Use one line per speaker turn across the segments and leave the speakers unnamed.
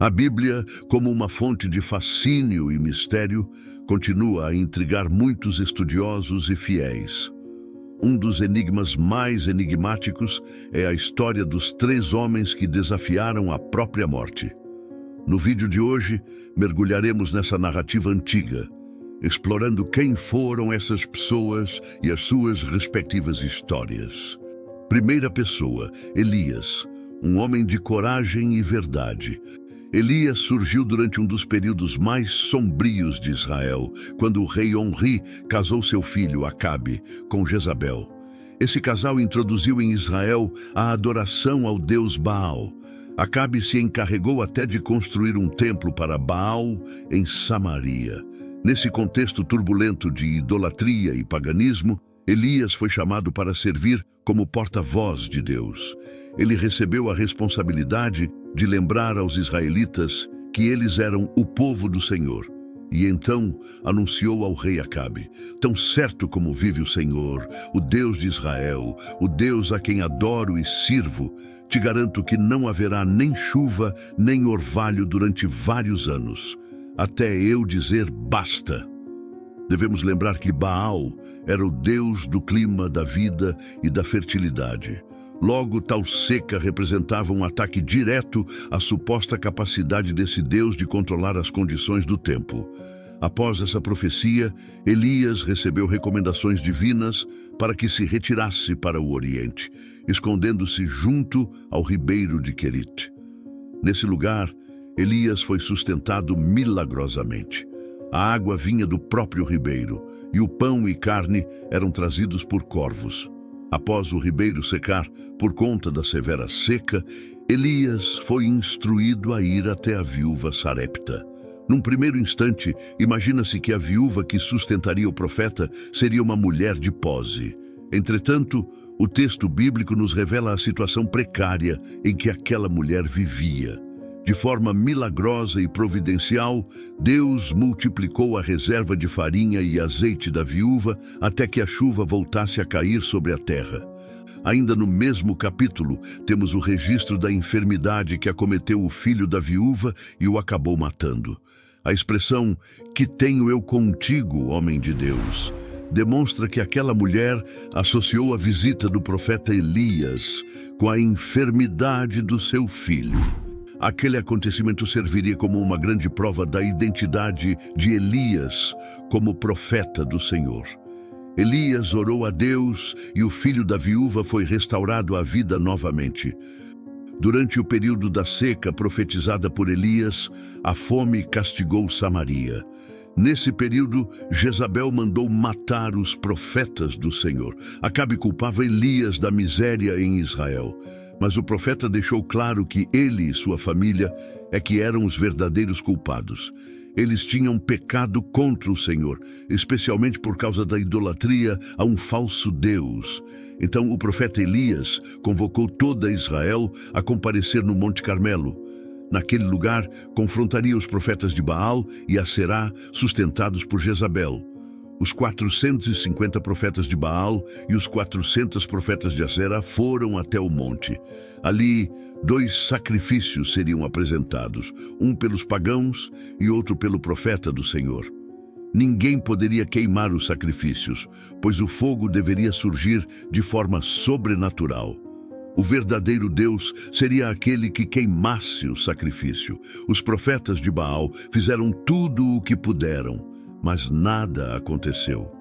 A Bíblia, como uma fonte de fascínio e mistério, continua a intrigar muitos estudiosos e fiéis. Um dos enigmas mais enigmáticos é a história dos 3 homens que desafiaram a própria morte. No vídeo de hoje, mergulharemos nessa narrativa antiga, explorando quem foram essas pessoas e as suas respectivas histórias. Primeira pessoa, Elias, um homem de coragem e verdade. Elias surgiu durante um dos períodos mais sombrios de Israel, quando o rei Onri casou seu filho, Acabe, com Jezabel. Esse casal introduziu em Israel a adoração ao deus Baal. Acabe se encarregou até de construir um templo para Baal em Samaria. Nesse contexto turbulento de idolatria e paganismo, Elias foi chamado para servir como porta-voz de Deus. Ele recebeu a responsabilidade de lembrar aos israelitas que eles eram o povo do Senhor. E então anunciou ao rei Acabe: tão certo como vive o Senhor, o Deus de Israel, o Deus a quem adoro e sirvo, te garanto que não haverá nem chuva nem orvalho durante vários anos, até eu dizer basta. Devemos lembrar que Baal era o deus do clima, da vida e da fertilidade. Logo, tal seca representava um ataque direto à suposta capacidade desse Deus de controlar as condições do tempo. Após essa profecia, Elias recebeu recomendações divinas para que se retirasse para o Oriente, escondendo-se junto ao ribeiro de Querite. Nesse lugar, Elias foi sustentado milagrosamente. A água vinha do próprio ribeiro, e o pão e carne eram trazidos por corvos. Após o ribeiro secar, por conta da severa seca, Elias foi instruído a ir até a viúva Sarepta. Num primeiro instante, imagina-se que a viúva que sustentaria o profeta seria uma mulher de pose. Entretanto, o texto bíblico nos revela a situação precária em que aquela mulher vivia. De forma milagrosa e providencial, Deus multiplicou a reserva de farinha e azeite da viúva até que a chuva voltasse a cair sobre a terra. Ainda no mesmo capítulo, temos o registro da enfermidade que acometeu o filho da viúva e o acabou matando. A expressão "que tenho eu contigo, homem de Deus", demonstra que aquela mulher associou a visita do profeta Elias com a enfermidade do seu filho. Aquele acontecimento serviria como uma grande prova da identidade de Elias como profeta do Senhor. Elias orou a Deus e o filho da viúva foi restaurado à vida novamente. Durante o período da seca profetizada por Elias, a fome castigou Samaria. Nesse período, Jezabel mandou matar os profetas do Senhor. Acabe culpava Elias da miséria em Israel. Mas o profeta deixou claro que ele e sua família é que eram os verdadeiros culpados. Eles tinham pecado contra o Senhor, especialmente por causa da idolatria a um falso Deus. Então o profeta Elias convocou toda Israel a comparecer no Monte Carmelo. Naquele lugar, confrontaria os profetas de Baal e Aserá, sustentados por Jezabel. Os 450 profetas de Baal e os 400 profetas de Aserá foram até o monte. Ali, 2 sacrifícios seriam apresentados, um pelos pagãos e outro pelo profeta do Senhor. Ninguém poderia queimar os sacrifícios, pois o fogo deveria surgir de forma sobrenatural. O verdadeiro Deus seria aquele que queimasse o sacrifício. Os profetas de Baal fizeram tudo o que puderam, mas nada aconteceu.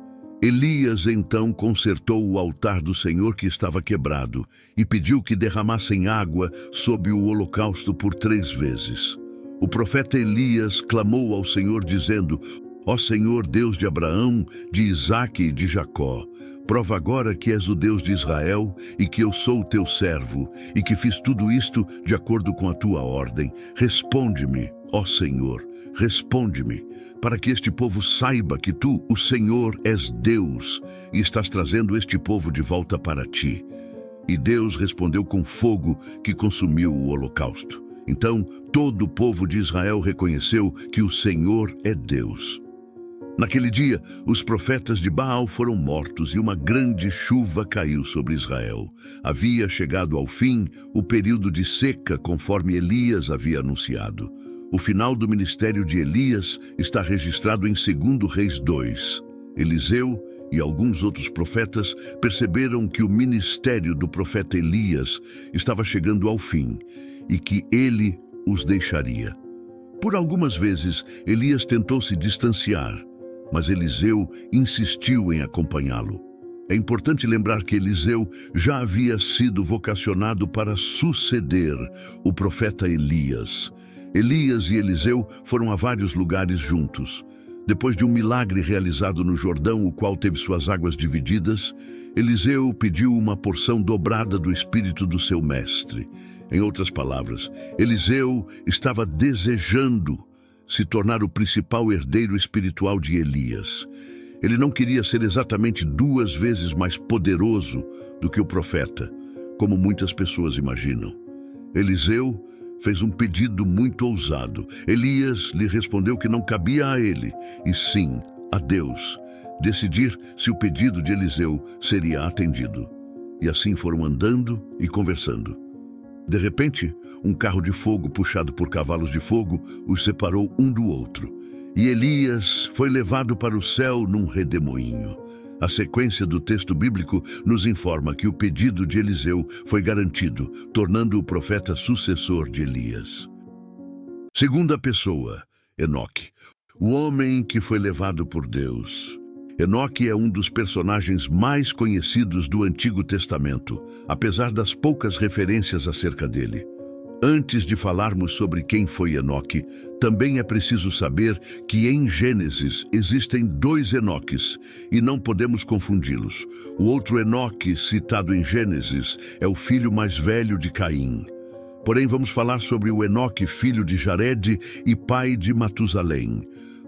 Elias então consertou o altar do Senhor que estava quebrado e pediu que derramassem água sob o holocausto por 3 vezes. O profeta Elias clamou ao Senhor dizendo: Ó Senhor, Deus de Abraão, de Isaque e de Jacó, prova agora que és o Deus de Israel e que eu sou o teu servo e que fiz tudo isto de acordo com a tua ordem. Responde-me, ó Senhor, responde-me, para que este povo saiba que tu, o Senhor, és Deus e estás trazendo este povo de volta para ti. E Deus respondeu com fogo que consumiu o holocausto. Então todo o povo de Israel reconheceu que o Senhor é Deus. Naquele dia, os profetas de Baal foram mortos e uma grande chuva caiu sobre Israel. Havia chegado ao fim o período de seca, conforme Elias havia anunciado. O final do ministério de Elias está registrado em 2 Reis 2. Eliseu e alguns outros profetas perceberam que o ministério do profeta Elias estava chegando ao fim e que ele os deixaria. Por algumas vezes, Elias tentou se distanciar, mas Eliseu insistiu em acompanhá-lo. É importante lembrar que Eliseu já havia sido vocacionado para suceder o profeta Elias. Elias e Eliseu foram a vários lugares juntos. Depois de um milagre realizado no Jordão, o qual teve suas águas divididas, Eliseu pediu uma porção dobrada do espírito do seu mestre. Em outras palavras, Eliseu estava desejando se tornar o principal herdeiro espiritual de Elias. Ele não queria ser exatamente 2 vezes mais poderoso do que o profeta, como muitas pessoas imaginam. Eliseu fez um pedido muito ousado. Elias lhe respondeu que não cabia a ele, e sim a Deus, decidir se o pedido de Eliseu seria atendido. E assim foram andando e conversando. De repente, um carro de fogo puxado por cavalos de fogo os separou um do outro. E Elias foi levado para o céu num redemoinho. A sequência do texto bíblico nos informa que o pedido de Eliseu foi garantido, tornando o profeta sucessor de Elias. Segunda pessoa, Enoque, o homem que foi levado por Deus. Enoque é um dos personagens mais conhecidos do Antigo Testamento, apesar das poucas referências acerca dele. Antes de falarmos sobre quem foi Enoque, também é preciso saber que em Gênesis existem 2 Enoques e não podemos confundi-los. O outro Enoque, citado em Gênesis, é o filho mais velho de Caim. Porém, vamos falar sobre o Enoque, filho de Jared e pai de Matusalém,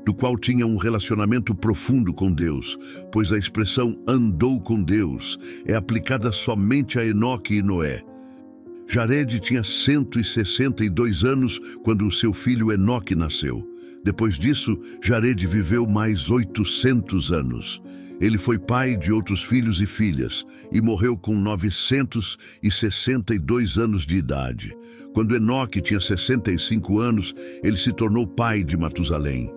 do qual tinha um relacionamento profundo com Deus, pois a expressão andou com Deus é aplicada somente a Enoque e Noé. Jared tinha 162 anos quando o seu filho Enoque nasceu. Depois disso, Jared viveu mais 800 anos. Ele foi pai de outros filhos e filhas e morreu com 962 anos de idade. Quando Enoque tinha 65 anos, ele se tornou pai de Matusalém.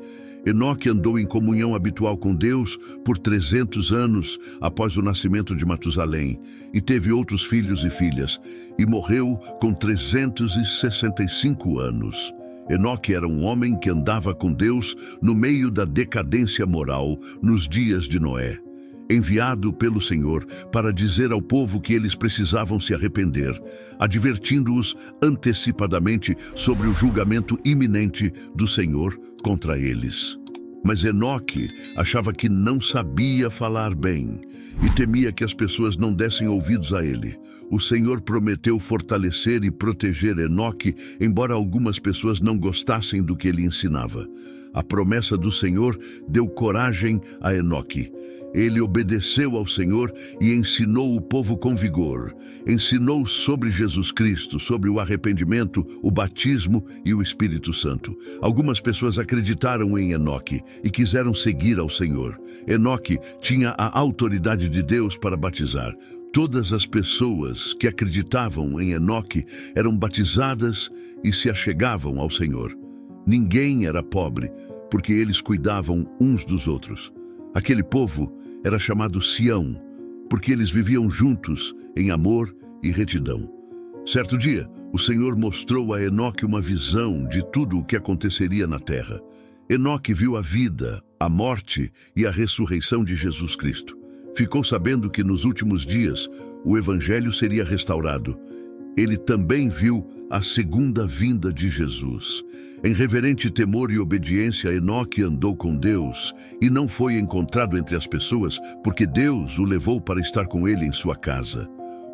Enoque andou em comunhão habitual com Deus por 300 anos após o nascimento de Matusalém e teve outros filhos e filhas, e morreu com 365 anos. Enoque era um homem que andava com Deus no meio da decadência moral nos dias de Noé, enviado pelo Senhor para dizer ao povo que eles precisavam se arrepender, advertindo-os antecipadamente sobre o julgamento iminente do Senhor contra eles. Mas Enoque achava que não sabia falar bem e temia que as pessoas não dessem ouvidos a ele. O Senhor prometeu fortalecer e proteger Enoque, embora algumas pessoas não gostassem do que ele ensinava. A promessa do Senhor deu coragem a Enoque. Ele obedeceu ao Senhor e ensinou o povo com vigor. Ensinou sobre Jesus Cristo, sobre o arrependimento, o batismo e o Espírito Santo. Algumas pessoas acreditaram em Enoque e quiseram seguir ao Senhor. Enoque tinha a autoridade de Deus para batizar. Todas as pessoas que acreditavam em Enoque eram batizadas e se achegavam ao Senhor. Ninguém era pobre, porque eles cuidavam uns dos outros. Aquele povo era chamado Sião, porque eles viviam juntos em amor e retidão. Certo dia, o Senhor mostrou a Enoque uma visão de tudo o que aconteceria na terra. Enoque viu a vida, a morte e a ressurreição de Jesus Cristo. Ficou sabendo que nos últimos dias o Evangelho seria restaurado. Ele também viu a segunda vinda de Jesus. Em reverente temor e obediência, Enoque andou com Deus e não foi encontrado entre as pessoas, porque Deus o levou para estar com ele em sua casa.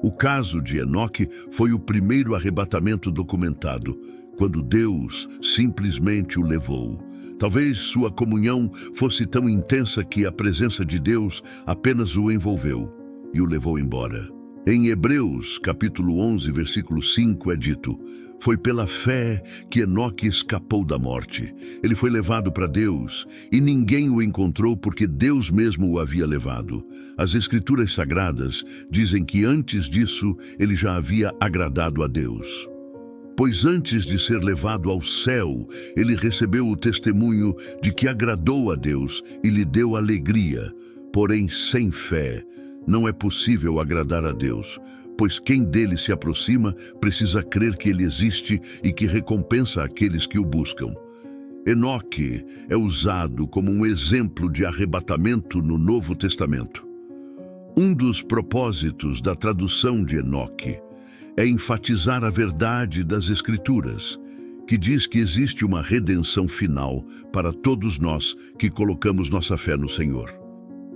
O caso de Enoque foi o primeiro arrebatamento documentado, quando Deus simplesmente o levou. Talvez sua comunhão fosse tão intensa que a presença de Deus apenas o envolveu e o levou embora. Em Hebreus, capítulo 11, versículo 5, é dito: foi pela fé que Enoque escapou da morte. Ele foi levado para Deus e ninguém o encontrou porque Deus mesmo o havia levado. As Escrituras Sagradas dizem que antes disso ele já havia agradado a Deus. Pois antes de ser levado ao céu, ele recebeu o testemunho de que agradou a Deus e lhe deu alegria. Porém, sem fé, não é possível agradar a Deus, pois quem dele se aproxima precisa crer que ele existe e que recompensa aqueles que o buscam. Enoque é usado como um exemplo de arrebatamento no Novo Testamento. Um dos propósitos da tradução de Enoque é enfatizar a verdade das Escrituras, que diz que existe uma redenção final para todos nós que colocamos nossa fé no Senhor.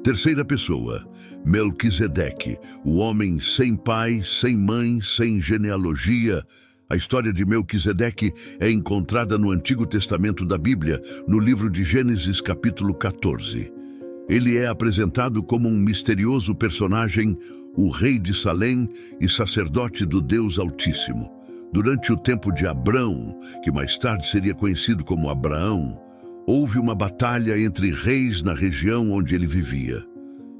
Terceira pessoa, Melquisedeque, o homem sem pai, sem mãe, sem genealogia. A história de Melquisedeque é encontrada no Antigo Testamento da Bíblia, no livro de Gênesis, capítulo 14. Ele é apresentado como um misterioso personagem, o rei de Salém e sacerdote do Deus Altíssimo. Durante o tempo de Abrão, que mais tarde seria conhecido como Abraão, houve uma batalha entre reis na região onde ele vivia.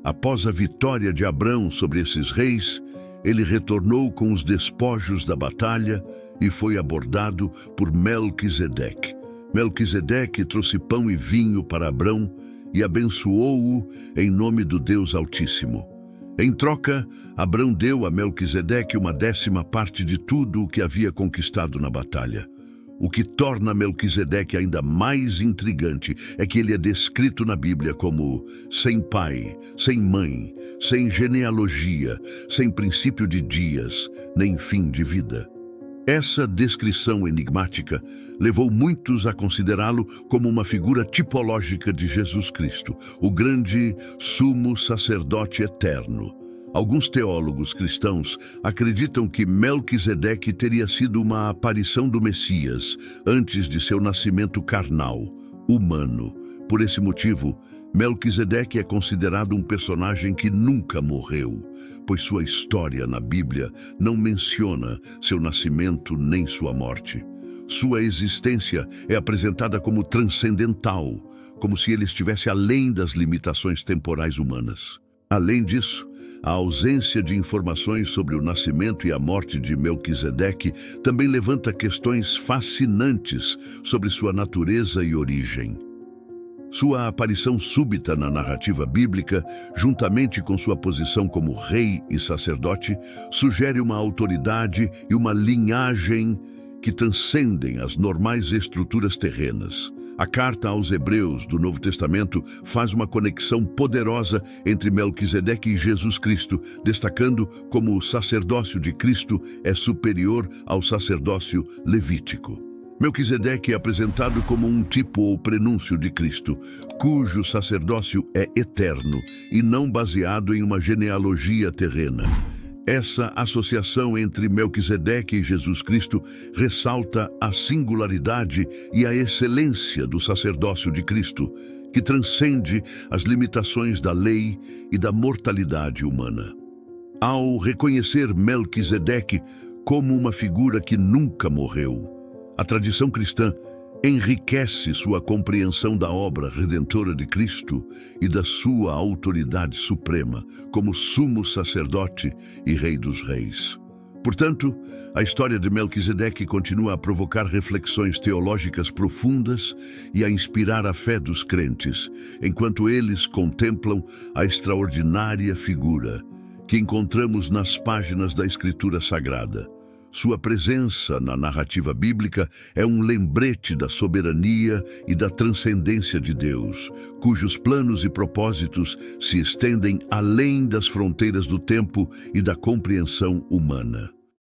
Após a vitória de Abrão sobre esses reis, ele retornou com os despojos da batalha e foi abordado por Melquisedeque. Melquisedeque trouxe pão e vinho para Abrão e abençoou-o em nome do Deus Altíssimo. Em troca, Abrão deu a Melquisedeque uma 10ª parte de tudo o que havia conquistado na batalha. O que torna Melquisedeque ainda mais intrigante é que ele é descrito na Bíblia como sem pai, sem mãe, sem genealogia, sem princípio de dias, nem fim de vida. Essa descrição enigmática levou muitos a considerá-lo como uma figura tipológica de Jesus Cristo, o grande sumo sacerdote eterno. Alguns teólogos cristãos acreditam que Melquisedeque teria sido uma aparição do Messias antes de seu nascimento carnal, humano. Por esse motivo, Melquisedeque é considerado um personagem que nunca morreu, pois sua história na Bíblia não menciona seu nascimento nem sua morte. Sua existência é apresentada como transcendental, como se ele estivesse além das limitações temporais humanas. Além disso, a ausência de informações sobre o nascimento e a morte de Melquisedeque também levanta questões fascinantes sobre sua natureza e origem. Sua aparição súbita na narrativa bíblica, juntamente com sua posição como rei e sacerdote, sugere uma autoridade e uma linhagem que transcendem as normais estruturas terrenas. A carta aos Hebreus do Novo Testamento faz uma conexão poderosa entre Melquisedeque e Jesus Cristo, destacando como o sacerdócio de Cristo é superior ao sacerdócio levítico. Melquisedeque é apresentado como um tipo ou prenúncio de Cristo, cujo sacerdócio é eterno e não baseado em uma genealogia terrena. Essa associação entre Melquisedeque e Jesus Cristo ressalta a singularidade e a excelência do sacerdócio de Cristo, que transcende as limitações da lei e da mortalidade humana. Ao reconhecer Melquisedeque como uma figura que nunca morreu, a tradição cristã enriquece sua compreensão da obra redentora de Cristo e da sua autoridade suprema como sumo sacerdote e rei dos reis. Portanto, a história de Melquisedeque continua a provocar reflexões teológicas profundas e a inspirar a fé dos crentes, enquanto eles contemplam a extraordinária figura que encontramos nas páginas da Escritura Sagrada. Sua presença na narrativa bíblica é um lembrete da soberania e da transcendência de Deus, cujos planos e propósitos se estendem além das fronteiras do tempo e da compreensão humana.